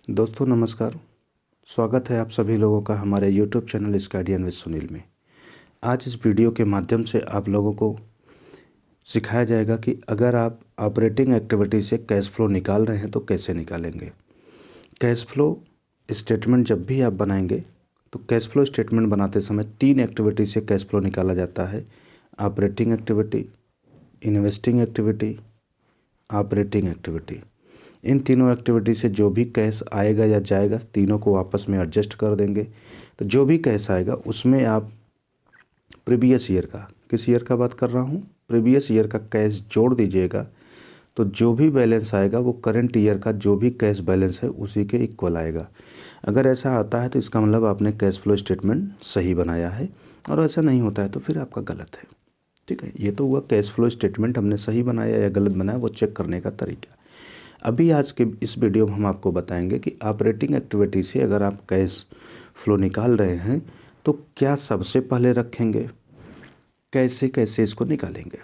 दोस्तों नमस्कार। स्वागत है आप सभी लोगों का हमारे YouTube channel study with Sunil में। आज इस वीडियो के माध्यम से आप लोगों को सिखाया जाएगा कि अगर आप ऑपरेटिंग एक्टिविटी से कैश फ्लो निकाल रहे हैं तो कैसे निकालेंगे। कैश फ्लो स्टेटमेंट जब भी आप बनाएंगे तो कैश फ्लो स्टेटमेंट बनाते समय 3 एक्टिविटी से कैश फ्लो निकाला जाता है: operating activity, investing activity, operating activity. इन तीनों एक्टिविटी से जो भी कैश आएगा या जाएगा तीनों को आपस में एडजस्ट कर देंगे। तो जो भी कैश आएगा उसमें आप प्रीवियस ईयर का, किस ईयर का बात कर रहा हूँ, प्रीवियस ईयर का कैश जोड़ दीजिएगा। तो जो भी बैलेंस आएगा वो करंट ईयर का जो भी कैश बैलेंस है उसी के इक्वल आएगा। अगर ऐसा आता है तो इसका मतलब आपने कैश फ्लो स्टेटमेंट सही बनाया है, और ऐसा नहीं होता है तो फिर आपका गलत है। ठीक है, ये तो हुआ कैश फ्लो स्टेटमेंट हमने सही बनाया या गलत बनाया वो चेक करने का तरीका। अभी आज के इस वीडियो में हम आपको बताएंगे कि ऑपरेटिंग एक्टिविटी से अगर आप कैश फ्लो निकाल रहे हैं तो क्या सबसे पहले रखेंगे, कैसे कैसे इसको निकालेंगे।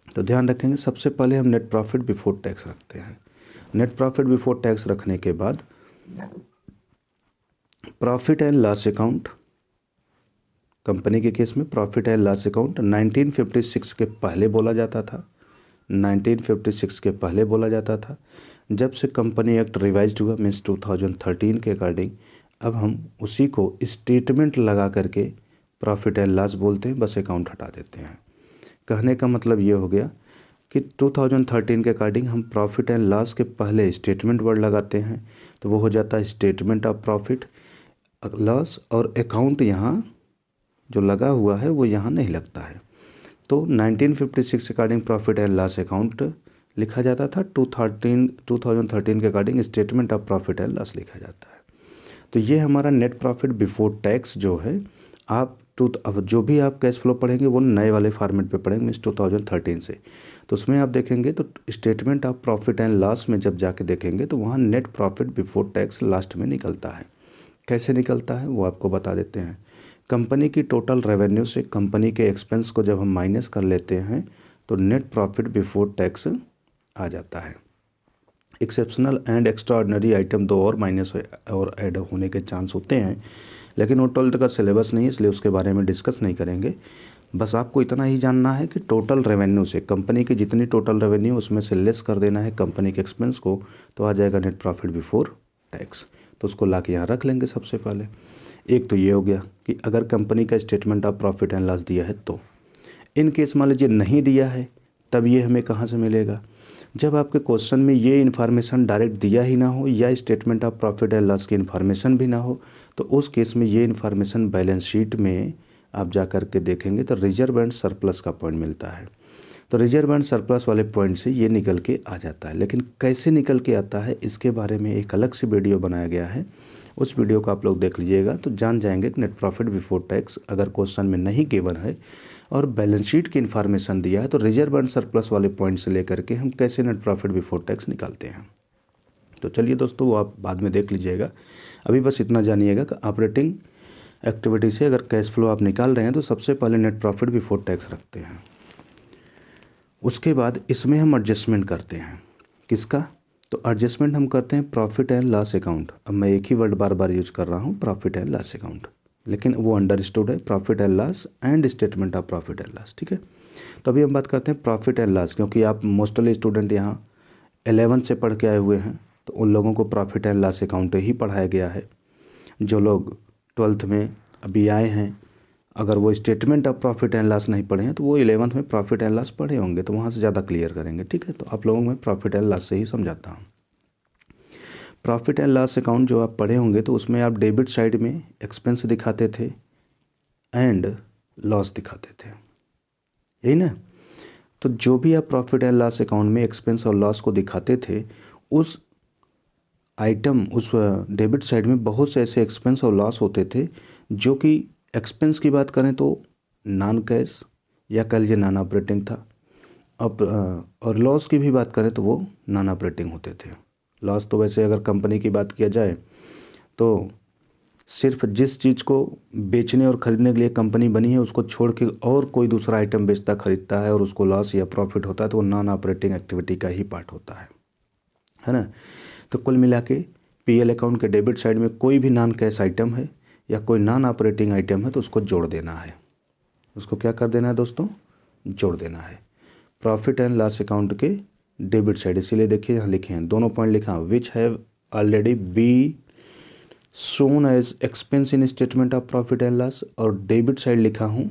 तो ध्यान रखेंगे, सबसे पहले हम नेट प्रॉफिट बिफोर टैक्स रखते हैं। नेट प्रॉफिट बिफोर टैक्स रखने के बाद profit and loss account, company के केस में प्रॉफिट एंड लॉस अकाउंट 1956 के पहले बोला जाता था। 1956 के पहले बोला जाता था। जब से कंपनी एक्ट रिवाइज्ड हुआ मीन्स 2013 के अकॉर्डिंग अब हम उसी को स्टेटमेंट लगा करके प्रॉफिट एंड लॉस बोलते हैं, बस अकाउंट हटा देते हैं। कहने का मतलब ये हो गया कि 2013 के अकॉर्डिंग हम प्रॉफिट एंड लॉस के पहले स्टेटमेंट वर्ड लगाते हैं तो वो हो जाता है स्टेटमेंट ऑफ प्रॉफिट लॉस, और अकाउंट यहाँ जो लगा हुआ है वो यहाँ नहीं लगता है। तो 1956 के according profit and loss account लिखा जाता था, 2013 के according statement of profit and loss लिखा जाता है। तो ये हमारा नेट प्रॉफिट बिफोर टैक्स जो है, अब जो भी आप कैश फ्लो पढ़ेंगे वो नए वाले फॉर्मेट पे पढ़ेंगे मीन्स 2013 से। तो उसमें आप देखेंगे तो statement of profit and loss में जब जाके देखेंगे तो वहाँ net profit before tax last में निकलता है। कैसे निकलता है वो आपको बता देते हैं। कंपनी की टोटल रेवेन्यू से कंपनी के एक्सपेंस को जब हम माइनस कर लेते हैं तो नेट प्रॉफिट बिफोर टैक्स आ जाता है। एक्सेप्शनल एंड एक्स्ट्राऑर्डिनरी आइटम दो और माइनस और ऐड होने के चांस होते हैं, लेकिन वो 12th का सिलेबस नहीं है इसलिए उसके बारे में डिस्कस नहीं करेंगे। बस आपको इतना ही जानना है कि टोटल रेवेन्यू से कंपनी की जितनी टोटल रेवेन्यू उसमें से लेस कर देना है कंपनी के एक्सपेंस को, तो आ जाएगा नेट प्रॉफिट बिफोर टैक्स। तो उसको ला के यहाँ रख लेंगे सबसे पहले। एक तो ये हो गया कि अगर कंपनी का statement of profit and loss दिया है तो। इन केस मान लीजिए नहीं दिया है तब ये हमें कहाँ से मिलेगा, जब आपके क्वेश्चन में ये इन्फॉर्मेशन डायरेक्ट दिया ही ना हो या statement of profit and loss की इन्फॉर्मेशन भी ना हो, तो उस केस में ये इन्फॉर्मेशन बैलेंस शीट में आप जा कर के देखेंगे तो रिजर्व एंड सरप्लस का पॉइंट मिलता है। तो रिजर्व एंड सरप्लस वाले पॉइंट से ये निकल के आ जाता है। लेकिन कैसे निकल के आता है इसके बारे में एक अलग से वीडियो बनाया गया है, उस वीडियो को आप लोग देख लीजिएगा तो जान जाएंगे कि नेट प्रॉफिट बिफोर टैक्स अगर क्वेश्चन में नहीं गिवन है और बैलेंस शीट की इन्फॉर्मेशन दिया है तो रिजर्व एंड सरप्लस वाले पॉइंट से लेकर के हम कैसे नेट प्रॉफिट बिफोर टैक्स निकालते हैं। तो चलिए दोस्तों, वो आप बाद में देख लीजिएगा। अभी बस इतना जानिएगा कि ऑपरेटिंग एक्टिविटी से अगर कैश फ्लो आप निकाल रहे हैं तो सबसे पहले नेट प्रॉफिट बिफोर टैक्स रखते हैं। उसके बाद इसमें हम एडजस्टमेंट करते हैं। किसका? तो एडजस्टमेंट हम करते हैं प्रॉफिट एंड लॉस अकाउंट। अब मैं एक ही वर्ड बार बार यूज कर रहा हूँ, प्रॉफिट एंड लॉस अकाउंट, लेकिन वो अंडरस्टूड है, profit and loss and statement of profit and loss. ठीक है, तो अभी हम बात करते हैं प्रॉफिट एंड लॉस, क्योंकि आप मोस्टली स्टूडेंट यहाँ 11 से पढ़ के आए हुए हैं तो उन लोगों को प्रॉफिट एंड लॉस अकाउंट ही पढ़ाया गया है। जो लोग 12th में अभी आए हैं अगर वो statement of profit and loss नहीं पढ़े हैं तो वो 11th में प्रॉफिट एंड लॉस पढ़े होंगे, तो वहाँ से ज़्यादा क्लियर करेंगे। ठीक है, तो आप लोगों में प्रॉफिट एंड लॉस से ही समझाता हूँ। प्रॉफिट एंड लॉस अकाउंट जो आप पढ़े होंगे तो उसमें आप डेबिट साइड में एक्सपेंस दिखाते थे एंड लॉस दिखाते थे, यही ना। तो जो भी आप प्रॉफिट एंड लॉस अकाउंट में एक्सपेंस और लॉस को दिखाते थे उस आइटम उस डेबिट साइड में बहुत से ऐसे एक्सपेंस और लॉस होते थे जो कि एक्सपेंस की बात करें तो नॉन कैश या कह लीजिए नॉन ऑपरेटिंग था, अब और लॉस की भी बात करें तो वो नॉन ऑपरेटिंग होते थे। लॉस तो वैसे अगर कंपनी की बात किया जाए तो सिर्फ जिस चीज़ को बेचने और ख़रीदने के लिए कंपनी बनी है उसको छोड़ के और कोई दूसरा आइटम बेचता खरीदता है और उसको लॉस या प्रॉफिट होता है तो वो नॉन ऑपरेटिंग एक्टिविटी का ही पार्ट होता है ना। तो कुल मिला के पीएल अकाउंट के डेबिट साइड में कोई भी नॉन कैश आइटम है या कोई नॉन ऑपरेटिंग आइटम है तो उसको जोड़ देना है। उसको क्या कर देना है दोस्तों, जोड़ देना है प्रॉफिट एंड लॉस अकाउंट के डेबिट साइड। इसीलिए देखिए यहाँ लिखे हैं, दोनों पॉइंट लिखा है, which have already be shown as expense in statement of profit and loss, और डेबिट साइड लिखा हूँ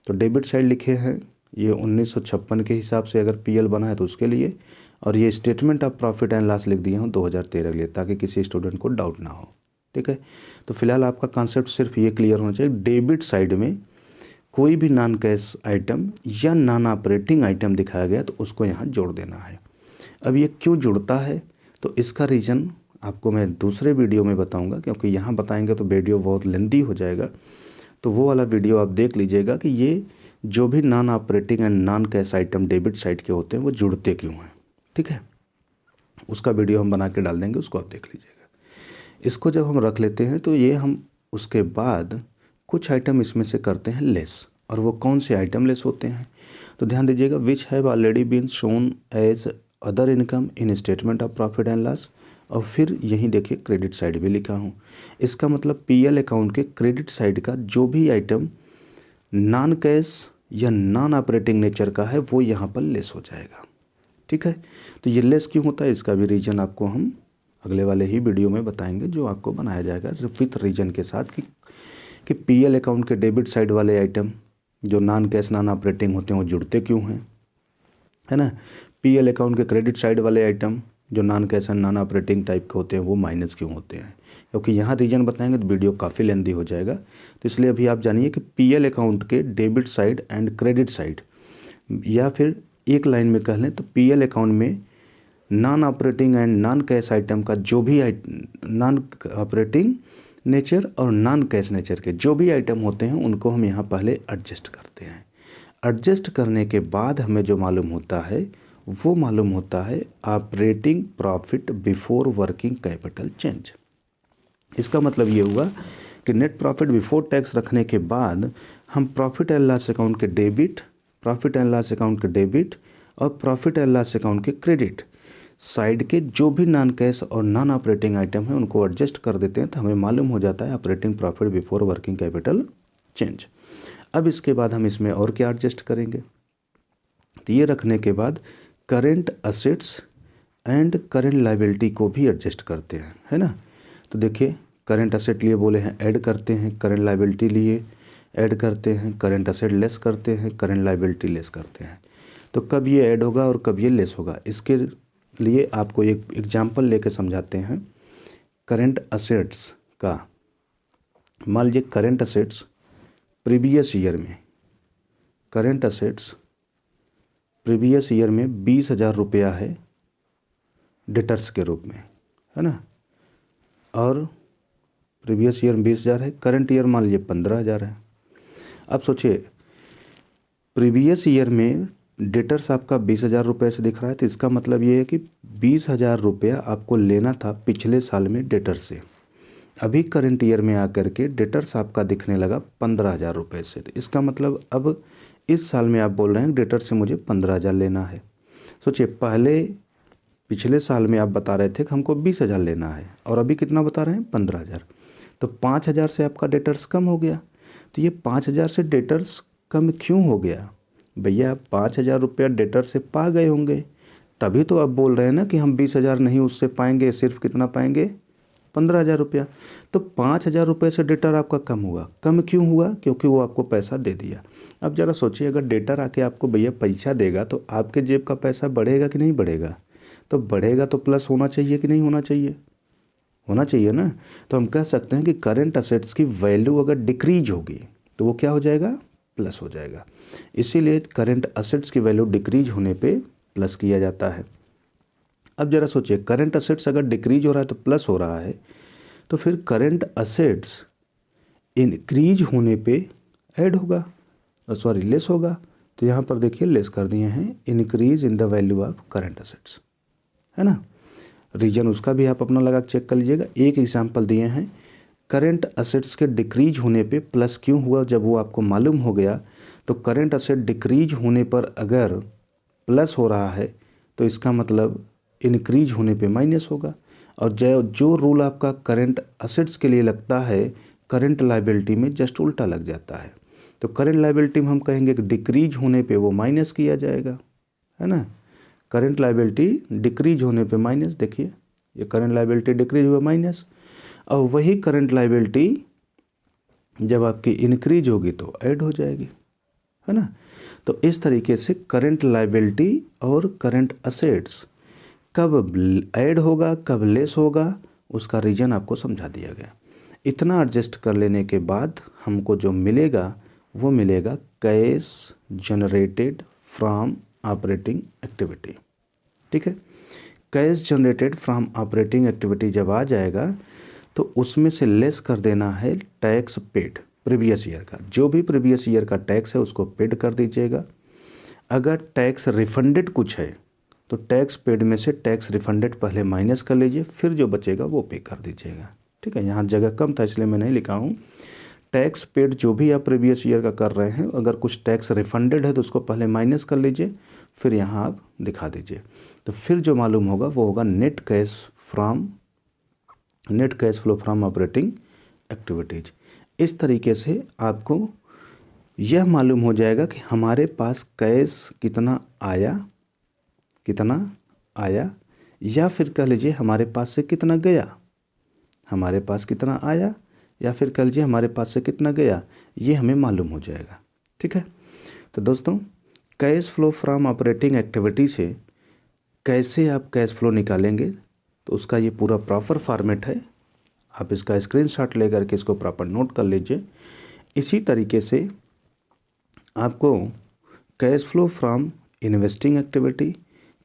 तो डेबिट साइड लिखे हैं ये 1956 के हिसाब से अगर पीएल बना है तो उसके लिए, और ये statement of profit and loss लिख दिए हूँ 2013 के लिए, ताकि किसी स्टूडेंट को डाउट ना हो। ठीक है, तो फिलहाल आपका कॉन्सेप्ट सिर्फ ये क्लियर होना चाहिए, डेबिट साइड में कोई भी नॉन कैश आइटम या नॉन ऑपरेटिंग आइटम दिखाया गया तो उसको यहाँ जोड़ देना है। अब ये क्यों जुड़ता है तो इसका रीज़न आपको मैं दूसरे वीडियो में बताऊंगा, क्योंकि यहाँ बताएंगे तो वीडियो बहुत लेंदी हो जाएगा। तो वो वाला वीडियो आप देख लीजिएगा कि ये जो भी non operating and non cash item debit side के होते हैं वो जुड़ते क्यों हैं। ठीक है, उसका वीडियो हम बना के डाल देंगे, उसको आप देख लीजिएगा। इसको जब हम रख लेते हैं तो ये हम उसके बाद कुछ आइटम इसमें से करते हैं लेस, और वो कौन से आइटम लेस होते हैं तो ध्यान दीजिएगा, which have already been shown as other income in statement of profit and loss, और फिर यहीं देखिए क्रेडिट साइड भी लिखा हूँ। इसका मतलब पीएल अकाउंट के क्रेडिट साइड का जो भी आइटम नॉन कैश या नॉन ऑपरेटिंग नेचर का है वो यहाँ पर लेस हो जाएगा। ठीक है, तो ये लेस क्यों होता है इसका भी रीजन आपको हम अगले वाले ही वीडियो में बताएंगे, जो आपको बनाया जाएगा विथ रीजन के साथ कि पीएल अकाउंट के डेबिट साइड वाले आइटम जो नॉन कैश नॉन ऑपरेटिंग होते हैं वो जुड़ते क्यों हैं, है ना। पीएल अकाउंट के क्रेडिट साइड वाले आइटम जो non cash and non operating type के होते हैं वो माइनस क्यों होते हैं, क्योंकि यहाँ रीजन बताएंगे तो वीडियो काफ़ी लेंदी हो जाएगा। तो इसलिए अभी आप जानिए कि पीएल अकाउंट के debit side and credit side, या फिर एक लाइन में कह लें तो पीएल अकाउंट में non operating and non cash item का जो भी नॉन ऑपरेटिंग नेचर और नॉन कैश नेचर के जो भी आइटम होते हैं उनको हम यहाँ पहले एडजस्ट करते हैं। एडजस्ट करने के बाद हमें जो मालूम होता है वो मालूम होता है operating profit before working capital change. इसका मतलब ये हुआ कि नेट प्रॉफिट बिफोर टैक्स रखने के बाद हम प्रॉफिट एंड लॉस अकाउंट के debit, profit and loss account के डेबिट और प्रॉफिट एंड लॉस अकाउंट के क्रेडिट साइड के जो भी नॉन कैश और नॉन ऑपरेटिंग आइटम है उनको एडजस्ट कर देते हैं, तो हमें मालूम हो जाता है operating profit before working capital change. अब इसके बाद हम इसमें और क्या एडजस्ट करेंगे, तो ये रखने के बाद current assets and current liability को भी एडजस्ट करते हैं, है ना। तो देखिए करेंट असेट लिए बोले हैं ऐड करते हैं, करेंट लायबिलिटी लिए ऐड करते हैं, करेंट असेट लेस करते हैं, करेंट लायबिलिटी लेस करते हैं। तो कब ये ऐड होगा और कब ये लेस होगा, इसके लिए आपको एक एग्जांपल लेके समझाते हैं। करेंट असेट्स का मान लीजिए करेंट असेट्स प्रीवियस ईयर में, करेंट असेट्स प्रीवियस ईयर में 20,000 रुपया है डेटर्स के रूप में, है ना, और प्रीवियस ईयर में 20,000 है, करंट ईयर मान लीजिए 15,000 है। अब सोचिए प्रीवियस ईयर में डेटर्स आपका 20,000 रुपये से दिख रहा है, तो इसका मतलब ये है कि 20,000 रुपया आपको लेना था पिछले साल में डेटर से, अभी करंट ईयर में आकर के डेटर्स आपका दिखने लगा 15,000 रुपये से। तो इसका मतलब अब इस साल में आप बोल रहे हैं डेटर से मुझे 15,000 लेना है। सोचिए पहले पिछले साल में आप बता रहे थे कि हमको 20,000 लेना है और अभी कितना बता रहे हैं 15,000, तो 5,000 से आपका डेटर्स कम हो गया। तो ये 5,000 से डेटर्स कम क्यों हो गया भैया, 5,000 रुपया डेटर से पा गए होंगे, तभी तो आप बोल रहे हैं ना कि हम 20,000 नहीं उससे पाएंगे, सिर्फ कितना पाएंगे 15,000 रुपया। तो 5,000 रुपये से डेटर आपका कम हुआ, कम क्यों हुआ, क्योंकि वो आपको पैसा दे दिया। अब ज़रा सोचिए अगर डेटर आके आपको भैया पैसा देगा तो आपके जेब का पैसा बढ़ेगा कि नहीं बढ़ेगा, तो बढ़ेगा तो प्लस होना चाहिए कि नहीं होना चाहिए, होना चाहिए ना। तो हम कह सकते हैं कि करेंट असेट्स की वैल्यू अगर डिक्रीज होगी तो वो क्या हो जाएगा, प्लस हो जाएगा। इसीलिए करेंट असेट्स की वैल्यू डिक्रीज होने पे प्लस किया जाता है। अब जरा सोचिए करेंट असेट्स अगर डिक्रीज हो रहा है तो प्लस हो रहा है, तो फिर करेंट असेट्स इंक्रीज होने पे ऐड होगा, सॉरी लेस होगा। तो यहाँ पर देखिए लेस कर दिए हैं, increase in the value of current assets, है ना। रीजन उसका भी आप अपना लगा चेक कर लीजिएगा। एक एग्जांपल दिए हैं, करेंट असेट्स के डिक्रीज होने पे प्लस क्यों हुआ, जब वो आपको मालूम हो गया तो करेंट असेट डिक्रीज होने पर अगर प्लस हो रहा है तो इसका मतलब इंक्रीज होने पे माइनस होगा। और जो रूल आपका करंट असेट्स के लिए लगता है करंट लायबिलिटी में जस्ट उल्टा लग जाता है। तो करंट लायबिलिटी में हम कहेंगे कि डिक्रीज होने पे वो माइनस किया जाएगा, है ना। करंट लायबिलिटी डिक्रीज होने पे माइनस, देखिए ये करंट लायबिलिटी डिक्रीज हुआ माइनस, और वही करंट लायबिलिटी जब आपकी इंक्रीज होगी तो ऐड हो जाएगी, है ना। तो इस तरीके से करंट लायबिलिटी और करंट असेट्स कब ऐड होगा कब लेस होगा उसका रीजन आपको समझा दिया गया। इतना एडजस्ट कर लेने के बाद हमको जो मिलेगा वो मिलेगा cash generated from operating activity. ठीक है, cash generated from operating activity जब आ जाएगा तो उसमें से लेस कर देना है टैक्स पेड प्रीवियस ईयर का। जो भी प्रीवियस ईयर का टैक्स है उसको पेड कर दीजिएगा। अगर टैक्स रिफंडेड कुछ है तो टैक्स पेड में से टैक्स रिफंडेड पहले माइनस कर लीजिए, फिर जो बचेगा वो पे कर दीजिएगा। ठीक है, यहाँ जगह कम था इसलिए मैं नहीं लिखा हूँ। टैक्स पेड जो भी आप प्रीवियस ईयर का कर रहे हैं, अगर कुछ टैक्स रिफंडेड है तो उसको पहले माइनस कर लीजिए, फिर यहाँ आप दिखा दीजिए। तो फिर जो मालूम होगा वो होगा net cash flow from operating activities. इस तरीके से आपको यह मालूम हो जाएगा कि हमारे पास कैश कितना आया, या फिर कह लीजिए हमारे पास से कितना गया, हमारे पास कितना आया या फिर कह लीजिए हमारे पास से कितना गया, ये हमें मालूम हो जाएगा। ठीक है, तो दोस्तों cash flow from operating activity से कैसे आप कैश फ्लो निकालेंगे तो उसका ये पूरा प्रॉपर फॉर्मेट है। आप इसका स्क्रीनशॉट लेकर के इसको प्रॉपर नोट कर लीजिए। इसी तरीके से आपको cash flow from investing activity,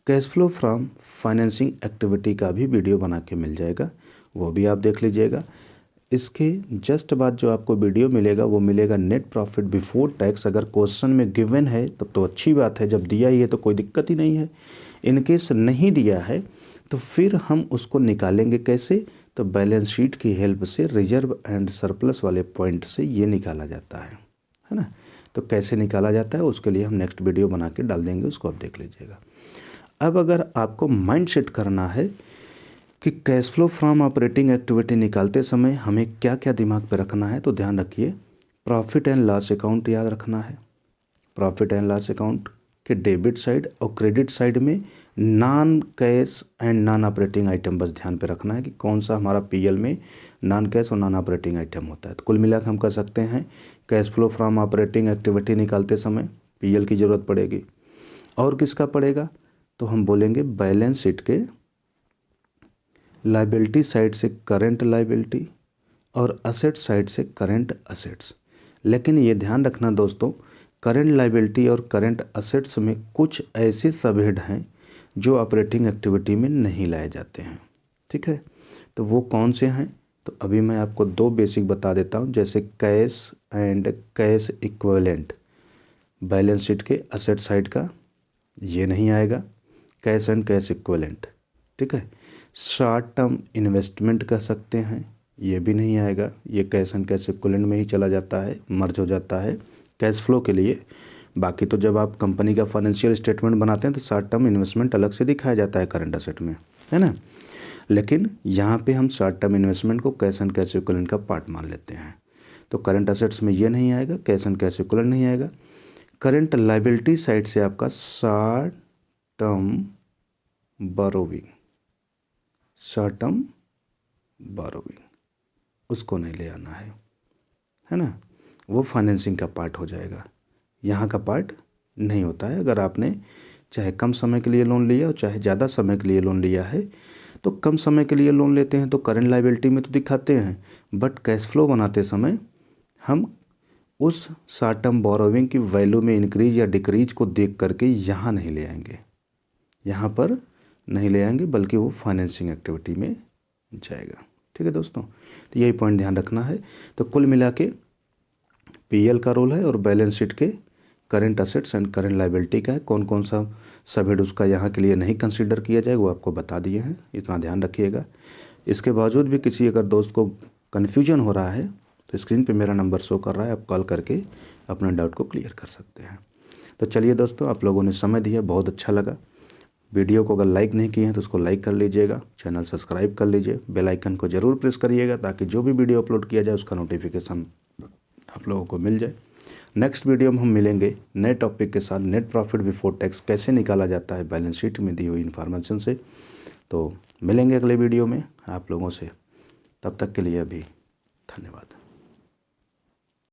cash flow from financing activity का भी वीडियो बना के मिल जाएगा, वो भी आप देख लीजिएगा। इसके जस्ट बाद जो आपको वीडियो मिलेगा वो मिलेगा नेट प्रॉफिट बिफोर टैक्स। अगर क्वेश्चन में गिवन है तब तो अच्छी बात है, जब दिया ही है तो कोई दिक्कत ही नहीं है। इनकेस नहीं दिया है तो फिर हम उसको निकालेंगे कैसे, तो बैलेंस शीट की हेल्प से रिजर्व एंड सरप्लस वाले पॉइंट से ये निकाला जाता है ना। तो कैसे निकाला जाता है उसके लिए हम नेक्स्ट वीडियो बना के डाल देंगे, उसको आप देख लीजिएगा। अब अगर आपको माइंड सेट करना है कि cash flow from operating activity निकालते समय हमें क्या क्या दिमाग पे रखना है, तो ध्यान रखिए प्रॉफिट एंड लॉस अकाउंट याद रखना है। प्रॉफिट एंड लॉस अकाउंट के डेबिट साइड और क्रेडिट साइड में non cash and non operating item बस ध्यान पे रखना है कि कौन सा हमारा पीएल में नॉन कैश और नॉन ऑपरेटिंग आइटम होता है। तो कुल मिलाकर हम कर सकते हैं cash flow from operating activity निकालते समय पीएल की ज़रूरत पड़ेगी। और किसका पड़ेगा, तो हम बोलेंगे बैलेंस शीट के लायबिलिटी साइड से करंट लायबिलिटी और असेट साइड से करंट असेट्स। लेकिन ये ध्यान रखना दोस्तों, करंट लायबिलिटी और करंट असेट्स में कुछ ऐसे सबहेड हैं जो ऑपरेटिंग एक्टिविटी में नहीं लाए जाते हैं। ठीक है, तो वो कौन से हैं, तो अभी मैं आपको दो बेसिक बता देता हूँ। जैसे cash and cash equivalent, balance sheet के असेट साइड का ये नहीं आएगा, कैश एंड कैश इक्विवेलेंट। ठीक है, शॉर्ट टर्म इन्वेस्टमेंट कह सकते हैं, ये भी नहीं आएगा, ये कैश एंड कैश इक्विवेलेंट में ही चला जाता है, मर्ज हो जाता है कैश फ्लो के लिए। बाकी तो जब आप कंपनी का फाइनेंशियल स्टेटमेंट बनाते हैं तो शॉर्ट टर्म इन्वेस्टमेंट अलग से दिखाया जाता है करंट असेट में, है ना। लेकिन यहाँ पे हम शॉर्ट टर्म इन्वेस्टमेंट को कैश एंड कैश इक्विवेलेंट का पार्ट मान लेते हैं। तो करंट असेट्स में ये नहीं आएगा, कैश एंड कैश इक्विवेलेंट नहीं आएगा। करंट लायबिलिटी साइड से आपका शॉर्ट टर्म बोरोविंग उसको नहीं ले आना है ना, वो फाइनेंसिंग का पार्ट हो जाएगा, यहाँ का पार्ट नहीं होता है। अगर आपने चाहे कम समय के लिए लोन लिया और चाहे ज़्यादा समय के लिए लोन लिया है, तो कम समय के लिए लोन लेते हैं तो करंट लायबिलिटी में तो दिखाते हैं, बट कैश फ्लो बनाते समय हम उस शॉर्ट टर्म बोरोविंग की वैल्यू में इंक्रीज या डिक्रीज को देख करके यहाँ नहीं ले आएंगे, यहाँ पर नहीं ले आएंगे, बल्कि वो फाइनेंसिंग एक्टिविटी में जाएगा। ठीक है दोस्तों, तो यही पॉइंट ध्यान रखना है। तो कुल मिला के पीएल का रोल है और बैलेंस शीट के current assets and current liability का है। कौन कौन सा सबहेड उसका यहाँ के लिए नहीं कंसीडर किया जाएगा वो आपको बता दिए हैं, इतना ध्यान रखिएगा। इसके बावजूद भी किसी अगर दोस्त को कन्फ्यूजन हो रहा है तो स्क्रीन पे मेरा नंबर शो कर रहा है, आप कॉल करके अपने डाउट को क्लियर कर सकते हैं। तो चलिए दोस्तों, आप लोगों ने समय दिया, बहुत अच्छा लगा। वीडियो को अगर लाइक नहीं किए हैं तो उसको लाइक कर लीजिएगा, चैनल सब्सक्राइब कर लीजिए, बेल आइकन को ज़रूर प्रेस करिएगा ताकि जो भी वीडियो अपलोड किया जाए उसका नोटिफिकेशन आप लोगों को मिल जाए। नेक्स्ट वीडियो में हम मिलेंगे नए टॉपिक के साथ, नेट प्रॉफिट बिफोर टैक्स कैसे निकाला जाता है बैलेंस शीट में दी हुई इन्फॉर्मेशन से। तो मिलेंगे अगले वीडियो में आप लोगों से, तब तक के लिए अभी धन्यवाद।